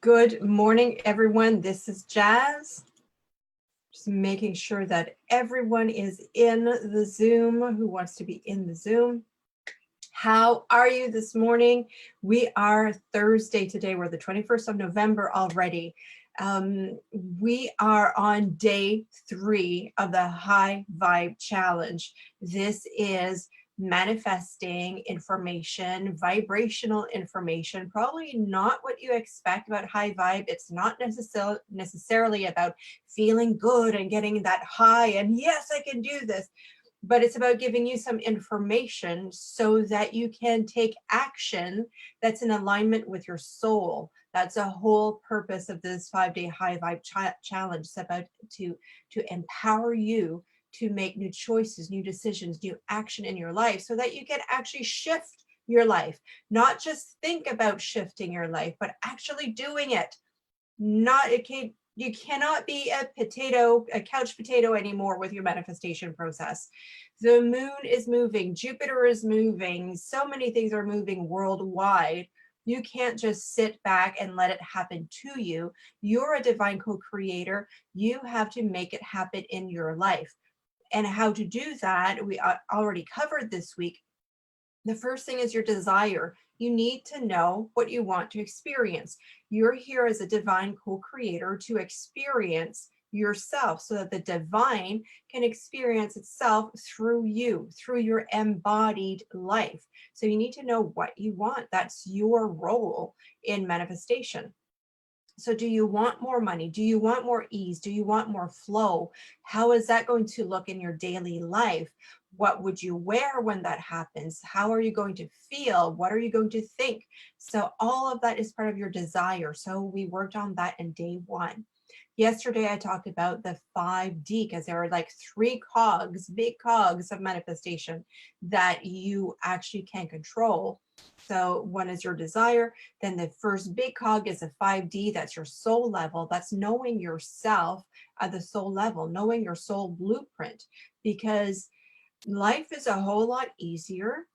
Good morning, everyone. This is Jazz. Just making sure that everyone is in the Zoom who wants to be in the Zoom. How are you this morning? We are Thursday today. We're the 21st of November already. We are on day 3 of the High Vibe Challenge. This is manifesting information, vibrational information, probably not what you expect about high vibe. It's not necessarily about feeling good and getting that high and yes, I can do this, but it's about giving you some information so that you can take action that's in alignment with your soul. That's a whole purpose of this 5-day high vibe challenge. It's about to empower you to make new choices, new decisions, new action in your life so that you can actually shift your life. Not just think about shifting your life, but actually doing it. You cannot be a couch potato anymore with your manifestation process. The moon is moving, Jupiter is moving, so many things are moving worldwide. You can't just sit back and let it happen to you. You're a divine co-creator. You have to make it happen in your life. And how to do that, we already covered this week. The first thing is your desire. You need to know what you want to experience. You're here as a divine co-creator to experience yourself so that the divine can experience itself through you, through your embodied life. So you need to know what you want. That's your role in manifestation. So do you want more money? Do you want more ease? Do you want more flow? How is that going to look in your daily life? What would you wear when that happens? How are you going to feel? What are you going to think? So all of that is part of your desire. So we worked on that in day 1. Yesterday, I talked about the 5D because there are like 3 cogs, big cogs of manifestation that you actually can control. So one is your desire. Then the first big cog is a 5D. That's your soul level. That's knowing yourself at the soul level, knowing your soul blueprint, because life is a whole lot easier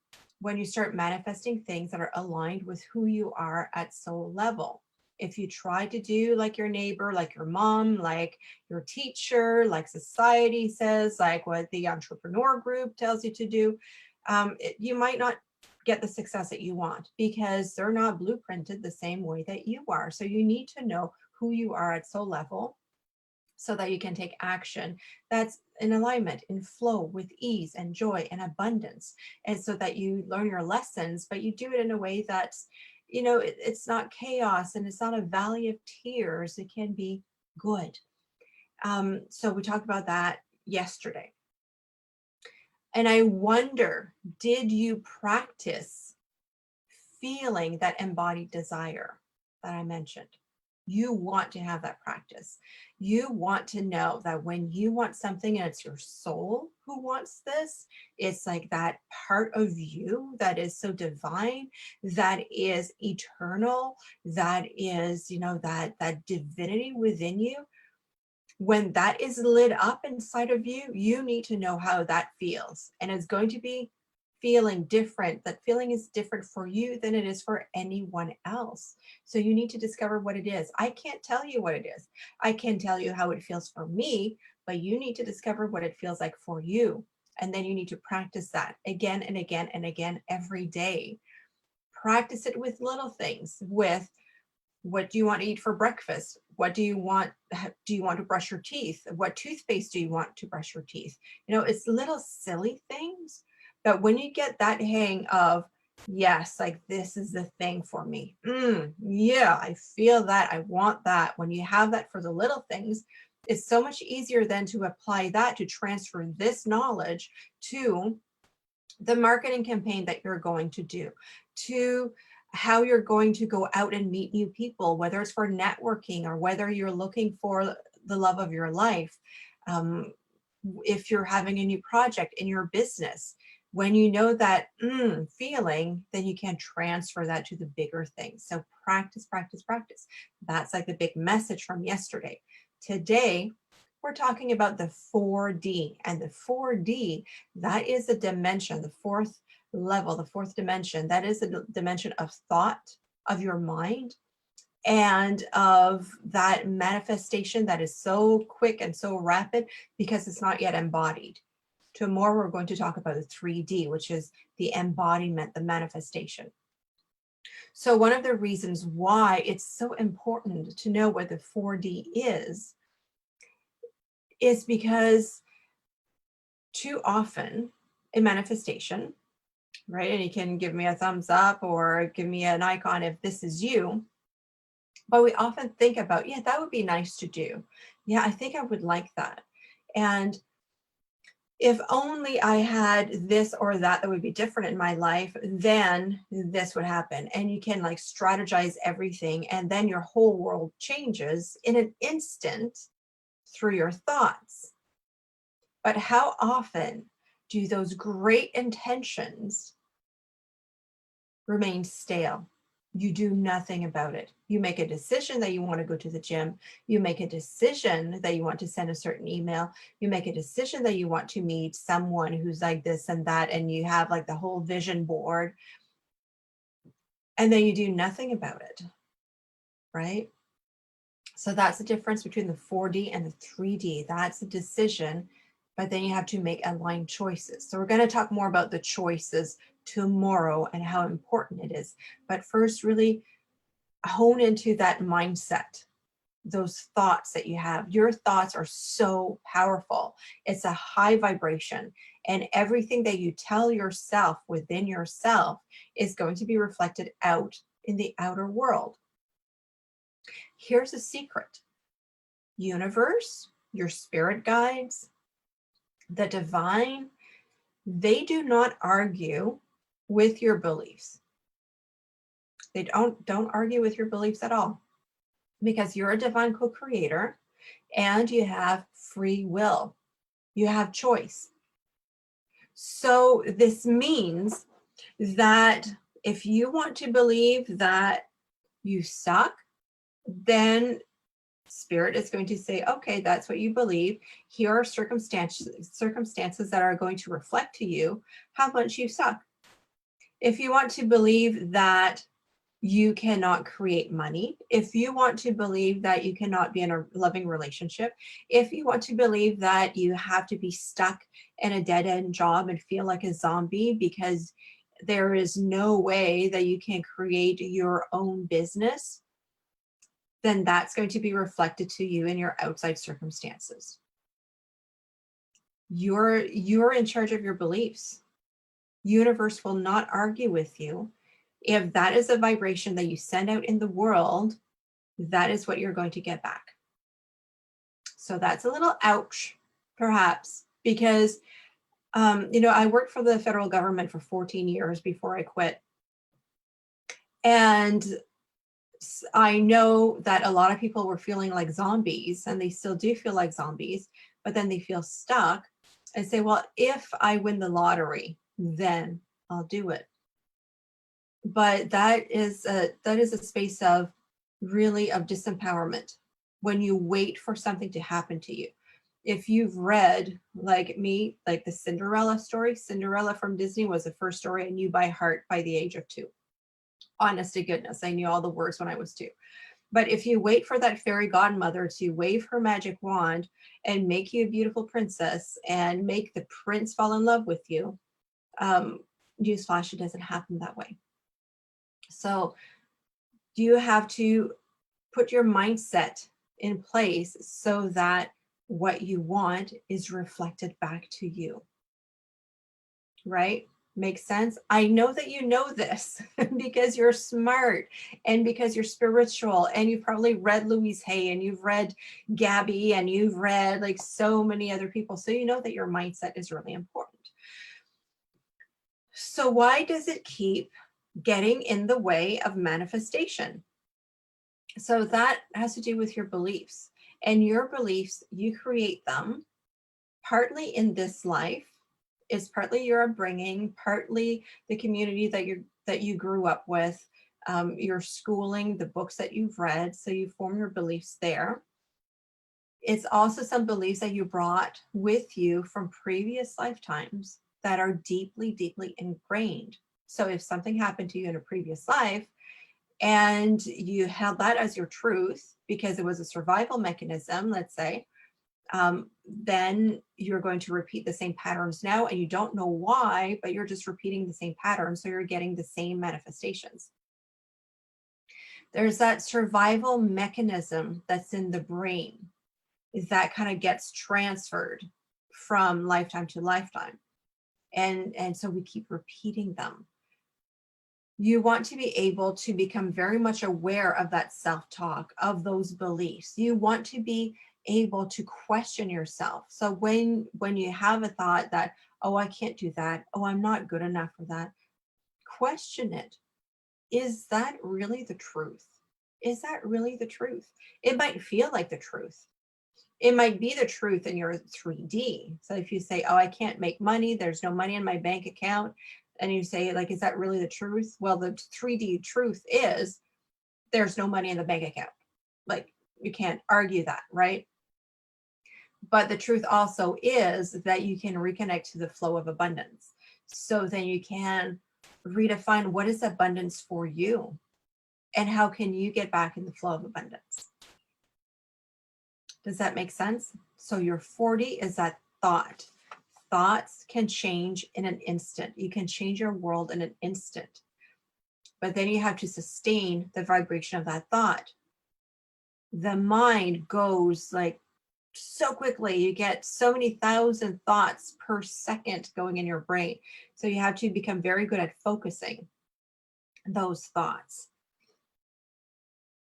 when you start manifesting things that are aligned with who you are at soul level. If you try to do like your neighbor, like your mom, like your teacher, like society says, like what the entrepreneur group tells you to do, you might not get the success that you want because they're not blueprinted the same way that you are. So you need to know who you are at soul level so that you can take action that's in alignment, in flow, with ease and joy and abundance. And so that you learn your lessons, but you do it in a way that's, it's not chaos and it's not a valley of tears. It can be good. So we talked about that yesterday. And I wonder, did you practice feeling that embodied desire that I mentioned? You want to have that practice. You want to know that when you want something and it's your soul who wants this, it's like that part of you that is so divine, that is eternal, that is, that divinity within you. When that is lit up inside of you, you need to know how that feels. And it's going to be feeling different. That feeling is different for you than it is for anyone else. So you need to discover what it is. I can't tell you what it is. I can tell you how it feels for me, but you need to discover what it feels like for you. And then you need to practice that again and again and again every day. Practice it with little things, with what do you want to eat for breakfast? What do you want? Do you want to brush your teeth? What toothpaste do you want to brush your teeth? It's little silly things. But when you get that hang of, yes, like this is the thing for me. Yeah, I feel that. I want that. When you have that for the little things, it's so much easier then to apply that to transfer this knowledge to the marketing campaign that you're going to do, to how you're going to go out and meet new people, whether it's for networking or whether you're looking for the love of your life. If you're having a new project in your business, when you know that feeling, then you can transfer that to the bigger things. So practice, practice, practice. That's like the big message from yesterday. Today, we're talking about the 4D, and the 4D, that is a dimension, the 4th level, the 4th dimension. That is a dimension of thought, of your mind, and of that manifestation that is so quick and so rapid because it's not yet embodied. Tomorrow, we're going to talk about the 3D, which is the embodiment, the manifestation. So one of the reasons why it's so important to know what the 4D is because too often in manifestation, right? And you can give me a thumbs up or give me an icon if this is you. But we often think about, yeah, that would be nice to do. Yeah, I think I would like that. And if only I had this or that would be different in my life, then this would happen. And you can like strategize everything. And then your whole world changes in an instant through your thoughts. But how often do those great intentions remain stale? You do nothing about it. You make a decision that you want to go to the gym. You make a decision that you want to send a certain email. You make a decision that you want to meet someone who's like this and that, and you have like the whole vision board. And then you do nothing about it, right? So that's the difference between the 4D and the 3D. That's a decision, but then you have to make aligned choices. So we're going to talk more about the choices tomorrow and how important it is. But first, really hone into that mindset, those thoughts that you have. Your thoughts are so powerful. It's a high vibration, and everything that you tell yourself within yourself is going to be reflected out in the outer world. Here's a secret. Universe, your spirit guides, the divine, they do not argue with your beliefs. They don't argue with your beliefs at all, because you're a divine co-creator and you have free will. You have choice. So this means that if you want to believe that you suck, then Spirit is going to say, okay, that's what you believe. Here are circumstances that are going to reflect to you how much you suck. If you want to believe that you cannot create money, if you want to believe that you cannot be in a loving relationship, if you want to believe that you have to be stuck in a dead-end job and feel like a zombie because there is no way that you can create your own business, then that's going to be reflected to you in your outside circumstances. You're in charge of your beliefs. Universe will not argue with you. If that is a vibration that you send out in the world, that is what you're going to get back. So that's a little ouch, perhaps, because I worked for the federal government for 14 years before I quit. And I know that a lot of people were feeling like zombies, and they still do feel like zombies, but then they feel stuck and say, well, if I win the lottery, then I'll do it. But that is a space of really of disempowerment when you wait for something to happen to you. If you've read, like me, like the Cinderella story, Cinderella from Disney was the first story I knew by heart by the age of 2. Honest to goodness, I knew all the words when I was 2. But if you wait for that fairy godmother to wave her magic wand and make you a beautiful princess and make the prince fall in love with you, newsflash, it doesn't happen that way. So you have to put your mindset in place so that what you want is reflected back to you. Right? Makes sense? I know that you know this because you're smart and because you're spiritual, and you've probably read Louise Hay and you've read Gabby and you've read like so many other people. So you know that your mindset is really important. So why does it keep getting in the way of manifestation? So that has to do with your beliefs, and your beliefs, you create them partly in this life. It's partly your upbringing, partly the community that you grew up with, your schooling, the books that you've read. So you form your beliefs there. It's also some beliefs that you brought with you from previous lifetimes that are deeply, deeply ingrained. So if something happened to you in a previous life and you held that as your truth because it was a survival mechanism, let's say, then you're going to repeat the same patterns now, and you don't know why, but you're just repeating the same patterns, so you're getting the same manifestations. There's that survival mechanism that's in the brain, is that kind of gets transferred from lifetime to lifetime, and so we keep repeating them. You want to be able to become very much aware of that self-talk, of those beliefs. You want to be able to question yourself. So when you have a thought that, oh, I can't do that, oh, I'm not good enough for that, question it. Is that really the truth? Is that really the truth? It might feel like the truth. It might be the truth in your 3D. So if you say, oh, I can't make money, there's no money in my bank account, and you say, like, is that really the truth? Well, the 3D truth is there's no money in the bank account. Like, you can't argue that, right? But the truth also is that you can reconnect to the flow of abundance. So then you can redefine what is abundance for you and how can you get back in the flow of abundance. Does that make sense? So your 40 is that thought. Thoughts can change in an instant. You can change your world in an instant. But then you have to sustain the vibration of that thought. The mind goes like so quickly. You get so many thousand thoughts per second going in your brain. So you have to become very good at focusing those thoughts.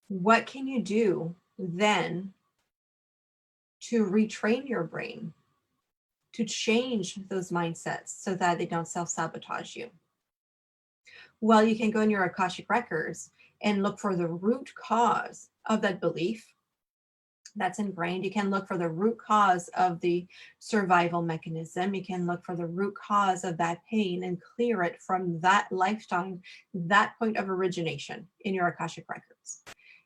What can you do then to retrain your brain, to change those mindsets so that they don't self-sabotage you? Well, you can go in your Akashic records and look for the root cause of that belief that's ingrained. You can look for the root cause of the survival mechanism. You can look for the root cause of that pain and clear it from that lifetime, that point of origination in your Akashic records.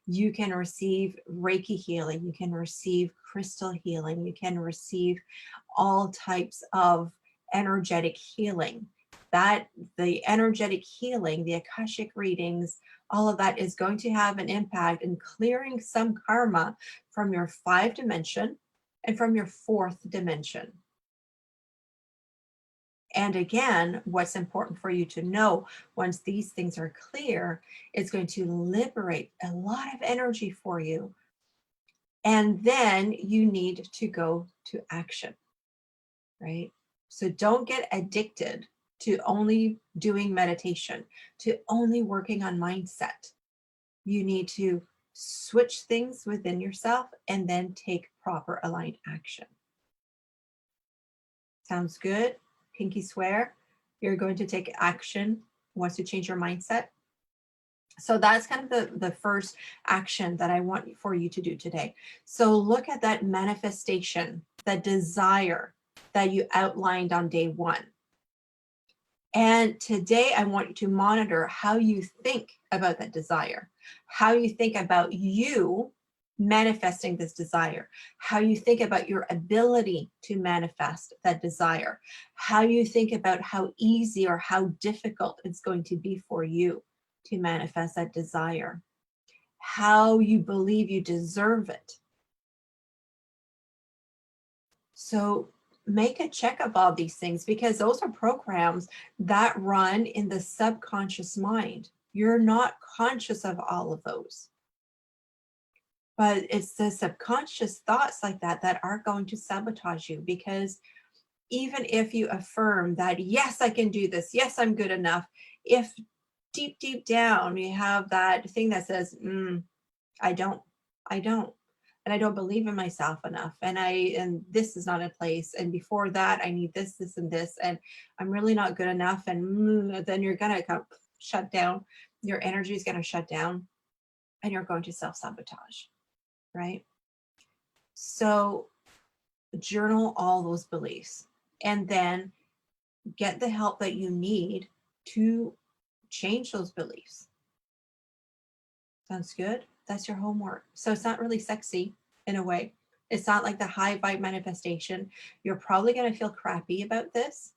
You can receive Reiki healing. You can receive crystal healing. You can receive all types of energetic healing. That the energetic healing, the Akashic readings, all of that is going to have an impact in clearing some karma from your 5th dimension and from your 4th dimension. And again, what's important for you to know once these things are clear, it's going to liberate a lot of energy for you. And then you need to go to action, right? So don't get addicted to only doing meditation, to only working on mindset. You need to switch things within yourself and then take proper aligned action. Sounds good? Pinky swear. You're going to take action once you change your mindset. So that's kind of the first action that I want for you to do today. So look at that manifestation, that desire that you outlined on day 1. And today I want you to monitor how you think about that desire, how you think about you manifesting this desire, how you think about your ability to manifest that desire, how you think about how easy or how difficult it's going to be for you to manifest that desire, how you believe you deserve it. So make a check of all these things, because those are programs that run in the subconscious mind. You're not conscious of all of those. But it's the subconscious thoughts like that that are going to sabotage you, because even if you affirm that, yes, I can do this, yes, I'm good enough, if deep, deep down you have that thing that says, I don't, and I don't believe in myself enough, and this is not in place, and before that I need this, this, and this, and I'm really not good enough, and then you're gonna kind of shut down. Your energy is gonna shut down, and you're going to self-sabotage, right? So journal all those beliefs, and then get the help that you need to change those beliefs. Sounds good? That's your homework. So it's not really sexy in a way. It's not like the high vibe manifestation. You're probably going to feel crappy about this.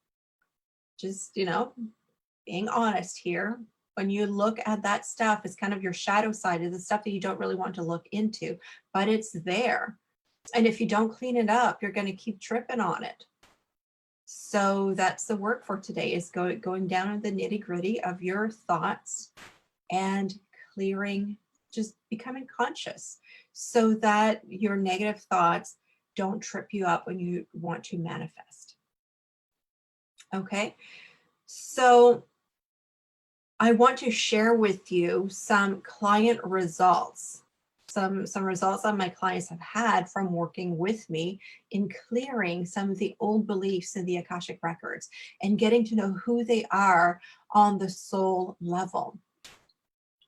Just, being honest here. When you look at that stuff, it's kind of your shadow side, is the stuff that you don't really want to look into, but it's there. And if you don't clean it up, you're going to keep tripping on it. So that's the work for today, is going down in the nitty gritty of your thoughts and clearing, just becoming conscious so that your negative thoughts don't trip you up when you want to manifest. Okay, so I want to share with you some client results, some results that my clients have had from working with me in clearing some of the old beliefs in the Akashic records and getting to know who they are on the soul level.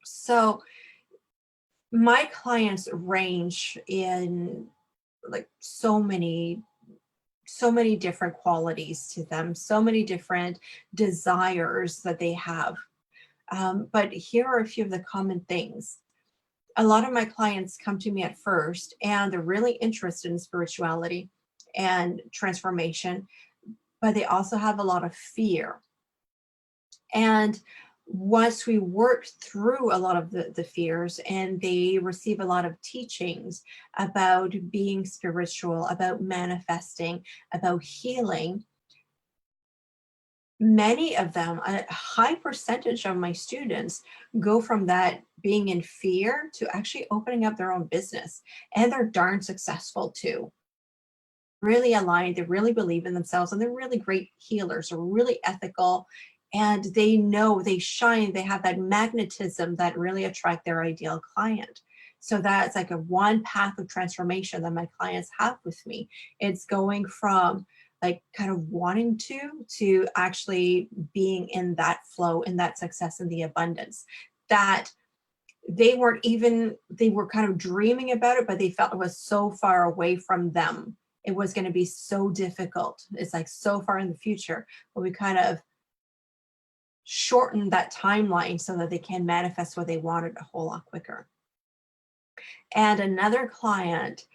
So my clients range in like so many different qualities to them, so many different desires that they have. But here are a few of the common things. A lot of my clients come to me at first and they're really interested in spirituality and transformation, but they also have a lot of fear. And once we work through a lot of the fears and they receive a lot of teachings about being spiritual, about manifesting, about healing, many of them, a high percentage of my students, go from that being in fear to actually opening up their own business. And they're darn successful too. Really aligned, they really believe in themselves, and they're really great healers, are really ethical, and they know, they shine, they have that magnetism that really attract their ideal client. So that's like a one path of transformation that my clients have with me. It's going from like kind of wanting to actually being in that flow, in that success, and the abundance that they weren't even, they were kind of dreaming about it, but they felt it was so far away from them. It was going to be so difficult. It's like so far in the future, but we kind of shortened that timeline so that they can manifest what they wanted a whole lot quicker. And another client,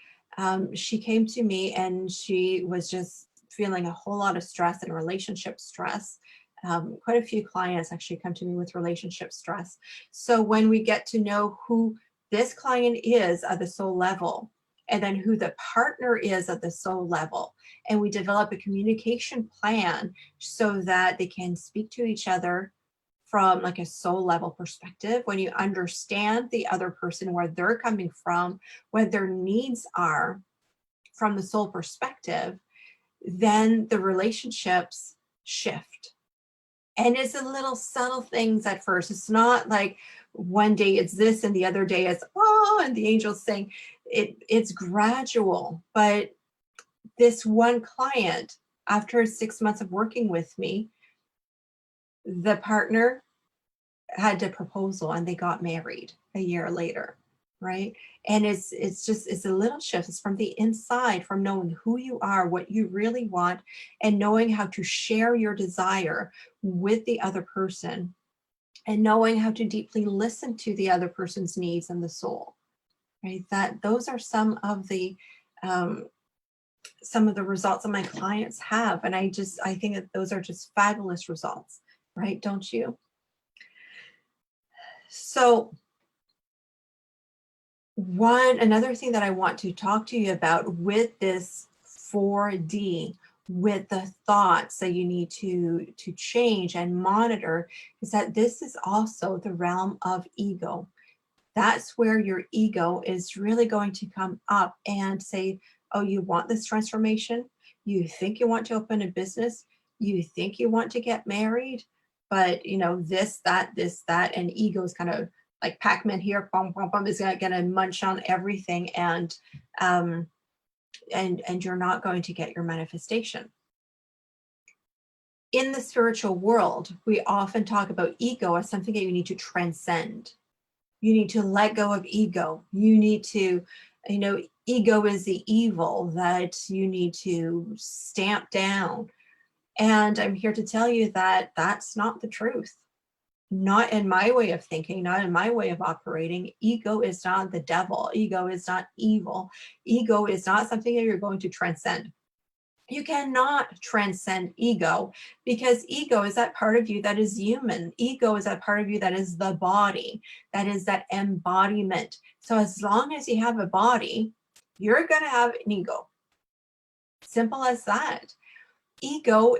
she came to me and she was just feeling a whole lot of stress and relationship stress. Quite a few clients actually come to me with relationship stress. So when we get to know who this client is at the soul level, and then who the partner is at the soul level, and we develop a communication plan so that they can speak to each other from like a soul level perspective, when you understand the other person, where they're coming from, what their needs are from the soul perspective, then the relationships shift. And it's a little subtle things at first. It's not like one day it's this and the other day it's, oh, and the angels sing. It's gradual. But this one client, after 6 months of working with me, the partner had a proposal and they got married a year later, right? And it's a little shift. It's from the inside, from knowing who you are, what you really want, and knowing how to share your desire with the other person, and knowing how to deeply listen to the other person's needs and the soul, right? That those are some of the results that my clients have. And I think that those are just fabulous results, right? Don't you? So another thing that I want to talk to you about with this 4D, with the thoughts that you need to change and monitor, is that this is also the realm of ego. That's where your ego is really going to come up and say, oh, you want this transformation? You think you want to open a business? You think you want to get married? But this, that, and ego is kind of like Pac-Man here, bum, bum, bum, is going to munch on everything, and you're not going to get your manifestation. In the spiritual world, we often talk about ego as something that you need to transcend. You need to let go of ego. You need to, ego is the evil that you need to stamp down. And I'm here to tell you that that's not the truth. Not in my way of thinking, not in my way of operating. Ego is not the devil. Ego is not evil. Ego is not something that you're going to transcend. You cannot transcend ego, because ego is that part of you that is human. Ego is that part of you that is the body, that is that embodiment. So as long as you have a body, you're going to have an ego. Simple as that. Ego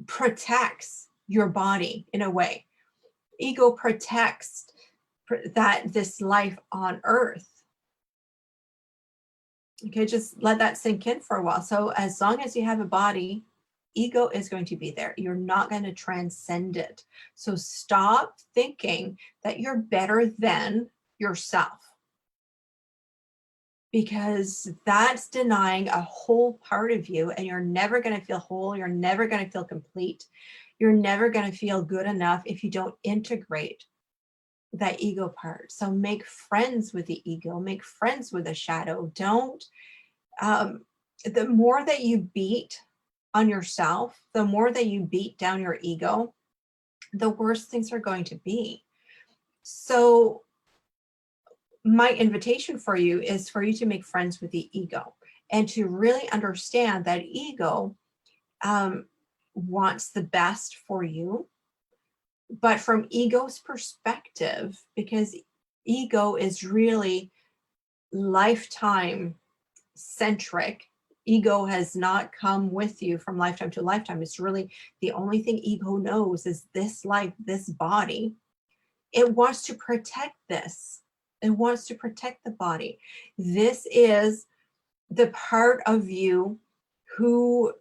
protects your body in a way. Ego protects this life on earth. Okay, just let that sink in for a while. So as long as you have a body, ego is going to be there. You're not going to transcend it. So stop thinking that you're better than yourself, because that's denying a whole part of you, and you're never going to feel whole. You're never going to feel complete. You're never going to feel good enough if you don't integrate that ego part. So make friends with the ego, make friends with the shadow. Don't the more that you beat on yourself, the more that you beat down your ego, the worse things are going to be. So my invitation for you is for you to make friends with the ego, and to really understand that ego wants the best for you, but from ego's perspective, because ego is really lifetime centric. Ego has not come with you from lifetime to lifetime. It's really the only thing ego knows is this life, this body. It wants to protect this. It wants to protect the body. This is the part of you who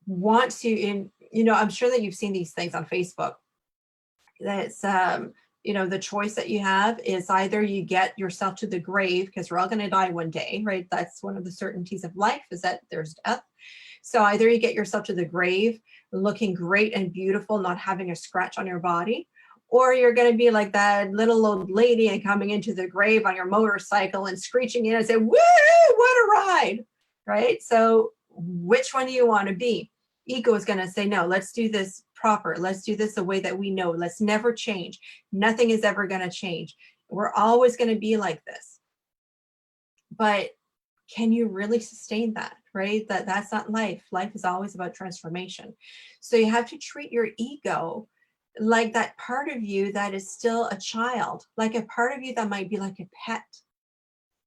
wants to, I'm sure that you've seen these things on Facebook. That's the choice that you have is either you get yourself to the grave, because we're all going to die one day, right? That's one of the certainties of life, is that there's death. So either you get yourself to the grave looking great and beautiful, not having a scratch on your body, or you're going to be like that little old lady and coming into the grave on your motorcycle and screeching in and say, woo, what a ride, right? So which one do you want to be? Ego is going to say, no, let's do this proper. Let's do this the way that we know. Let's never change. Nothing is ever going to change. We're always going to be like this. But can you really sustain that, right? That's not life. Life is always about transformation. So you have to treat your ego like that part of you that is still a child, like a part of you that might be like a pet.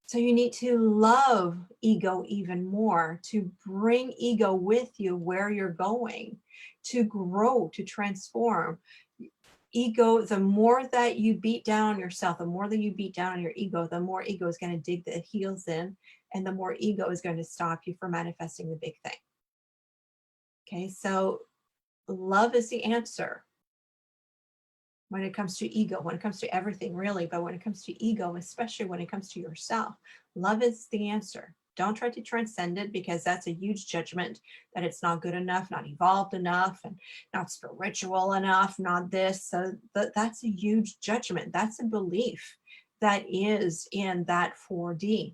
So you need to love ego even more, to bring ego with you where you're going, to grow, to transform. Ego, the more that you beat down on yourself, the more that you beat down on your ego, the more ego is going to dig the heels in, and the more ego is going to stop you from manifesting the big thing. Okay, so love is the answer when it comes to ego, when it comes to everything really, but when it comes to ego, especially when it comes to yourself, love is the answer. Don't try to transcend it, because that's a huge judgment that it's not good enough, not evolved enough, and not spiritual enough, not this. So that's a huge judgment. That's a belief that is in that 4D.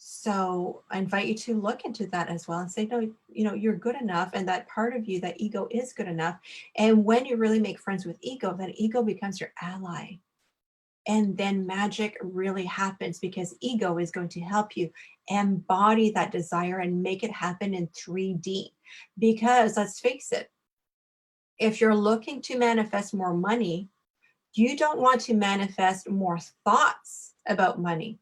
So I invite you to look into that as well and say, no, you're good enough. And that part of you, that ego is good enough. And when you really make friends with ego, then ego becomes your ally. And then magic really happens, because ego is going to help you embody that desire and make it happen in 3D. Because let's face it, if you're looking to manifest more money, you don't want to manifest more thoughts about money.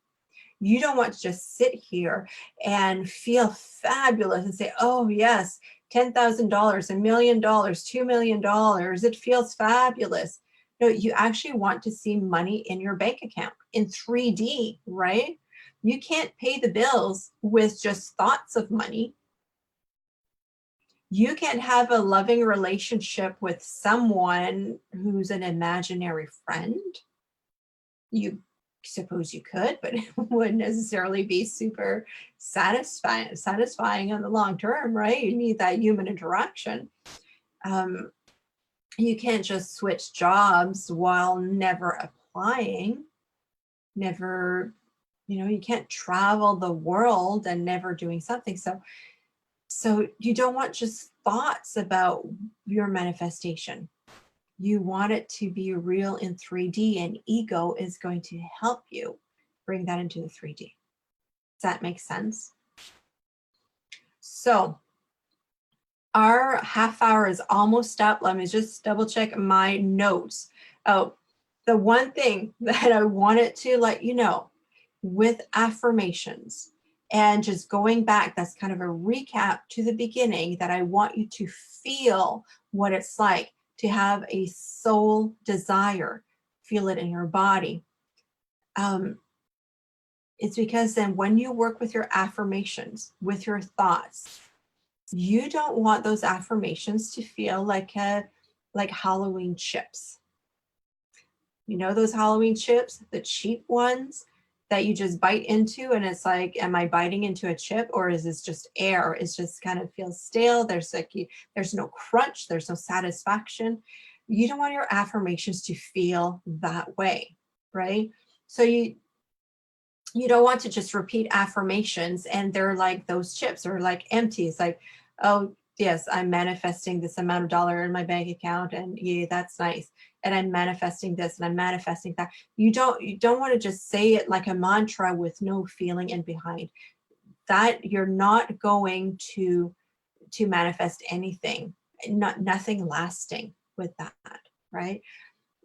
You don't want to just sit here and feel fabulous and say, oh yes, $10,000, $1 million, $2 million. It feels fabulous. No, you actually want to see money in your bank account in 3D, right? You can't pay the bills with just thoughts of money. You can have a loving relationship with someone who's an imaginary friend. You suppose you could, but it wouldn't necessarily be super satisfying on the long term, right? You need that human interaction. You can't just switch jobs while never applying, never, you can't travel the world and never doing something. So you don't want just thoughts about your manifestation. You want it to be real in 3D, and ego is going to help you bring that into the 3D. Does that make sense? So our half hour is almost up. Let me just double check my notes. Oh, the one thing that I wanted to let you know with affirmations and just going back, that's kind of a recap to the beginning, that I want you to feel what it's like to have a soul desire. Feel it in your body. It's because then when you work with your affirmations, with your thoughts, you don't want those affirmations to feel like Halloween chips. You know those Halloween chips, the cheap ones that you just bite into and it's like, am I biting into a chip or is this just air? It's just kind of feels stale. There's no crunch, there's no satisfaction. You don't want your affirmations to feel that way, right? So you don't want to just repeat affirmations and they're like those chips are like empty. It's like, oh yes, I'm manifesting this amount of dollar in my bank account and yeah, that's nice. And I'm manifesting this and I'm manifesting that. You don't want to just say it like a mantra with no feeling in behind. That you're not going to manifest anything, nothing lasting with that, right?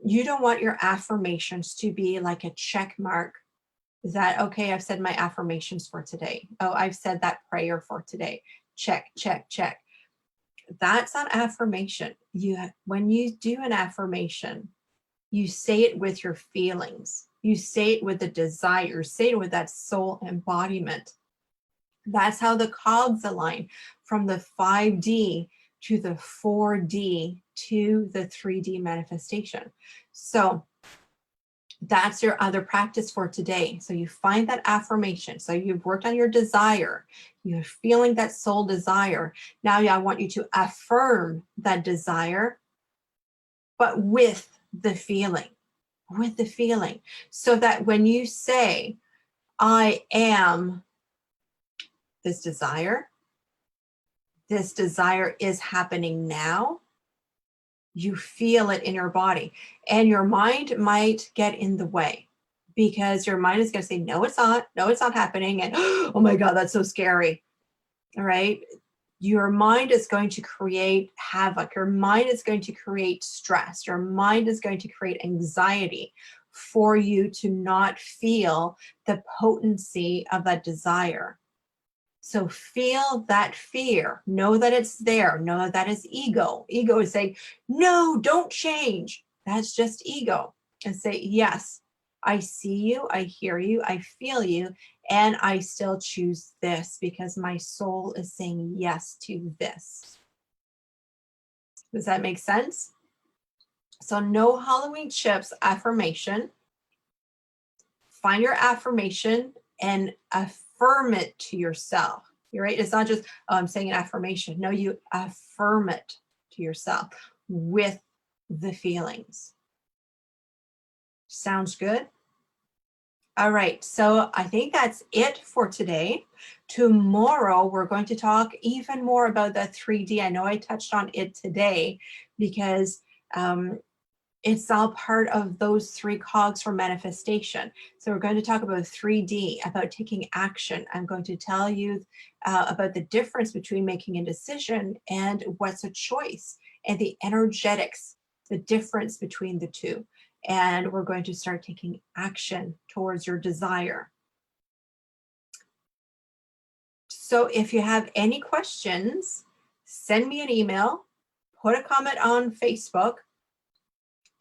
You don't want your affirmations to be like a check mark that, okay, I've said my affirmations for today. Oh, I've said that prayer for today. Check, check, check. That's not affirmation. When you do an affirmation, you say it with your feelings. You say it with the desire, say it with that soul embodiment. That's how the cogs align from the 5D to the 4D to the 3D manifestation. So that's your other practice for today. So you find that affirmation. So you've worked on your desire. You're feeling that soul desire. Now I want you to affirm that desire, but with the feeling, so that when you say, I am this desire is happening now, you feel it in your body, and your mind might get in the way because your mind is going to say, no, it's not happening. And oh my God, that's so scary. All right. Your mind is going to create havoc. Your mind is going to create stress. Your mind is going to create anxiety for you to not feel the potency of that desire. So feel that fear, know that it's there, know that is ego. Ego is saying, no, don't change. That's just ego. And say, yes, I see you, I hear you, I feel you, and I still choose this because my soul is saying yes to this. Does that make sense? So no Halloween chips affirmation. Find your affirmation and affirm it to yourself. You're right. It's not just, oh, I'm saying an affirmation. No, you affirm it to yourself with the feelings. Sounds good? All right. So I think that's it for today. Tomorrow, we're going to talk even more about the 3D. I know I touched on it today because it's all part of those 3 cogs for manifestation. So we're going to talk about 3D, about taking action. I'm going to tell you about the difference between making a decision and what's a choice, and the energetics, the difference between the two. And we're going to start taking action towards your desire. So if you have any questions, send me an email, put a comment on Facebook,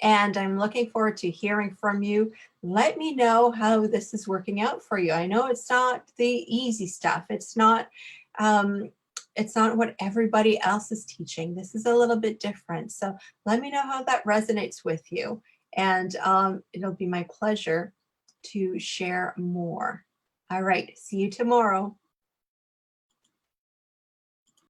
and I'm looking forward to hearing from you. Let me know how this is working out for you. I know it's not the easy stuff. It's not what everybody else is teaching. This is a little bit different. So let me know how that resonates with you. And it'll be my pleasure to share more. All right, see you tomorrow.